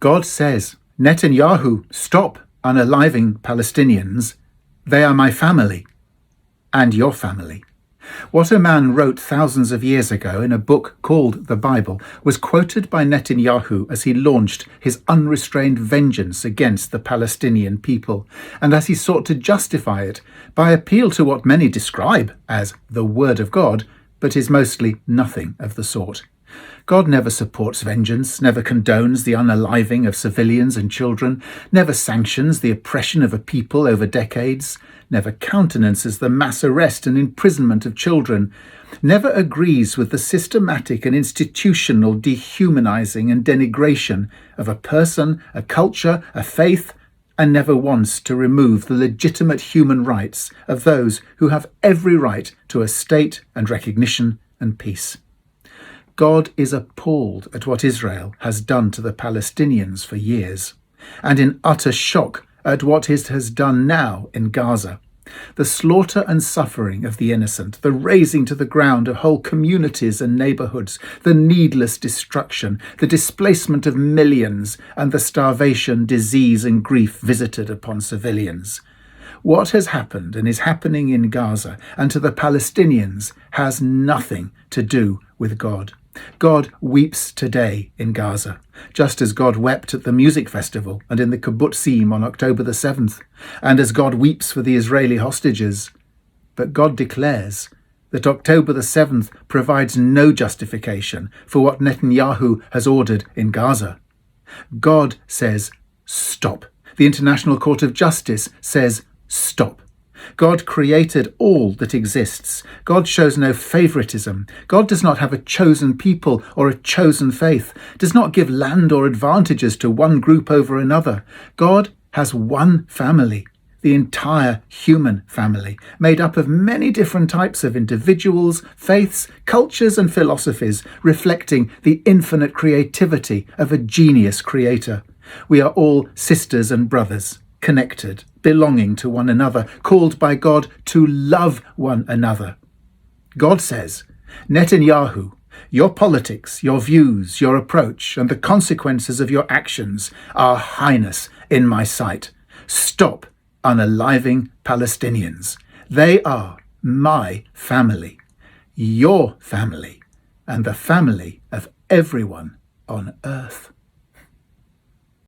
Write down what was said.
God says, Netanyahu, stop unaliving Palestinians. They are my family and your family. What a man wrote thousands of years ago in a book called the Bible was quoted by Netanyahu as he launched his unrestrained vengeance against the Palestinian people, and as he sought to justify it by appeal to what many describe as the Word of God, but is mostly nothing of the sort. God never supports vengeance, never condones the unaliving of civilians and children, never sanctions the oppression of a people over decades, never countenances the mass arrest and imprisonment of children, never agrees with the systematic and institutional dehumanizing and denigration of a person, a culture, a faith, and never wants to remove the legitimate human rights of those who have every right to a state and recognition and peace. God is appalled at what Israel has done to the Palestinians for years, and in utter shock at what it has done now in Gaza. The slaughter and suffering of the innocent, the razing to the ground of whole communities and neighbourhoods, the needless destruction, the displacement of millions, and the starvation, disease and grief visited upon civilians. What has happened and is happening in Gaza and to the Palestinians has nothing to do with God. God weeps today in Gaza, just as God wept at the music festival and in the kibbutzim on October the 7th, and as God weeps for the Israeli hostages. But God declares that October the 7th provides no justification for what Netanyahu has ordered in Gaza. God says, stop. The International Court of Justice says, stop. God created all that exists. God shows no favoritism. God does not have a chosen people or a chosen faith, does not give land or advantages to one group over another. God has one family, the entire human family, made up of many different types of individuals, faiths, cultures and philosophies, reflecting the infinite creativity of a genius creator. We are all sisters and brothers, connected, belonging to one another, called by God to love one another. God says, Netanyahu, your politics, your views, your approach, and the consequences of your actions are heinous in my sight. Stop unaliving Palestinians. They are my family, your family, and the family of everyone on earth.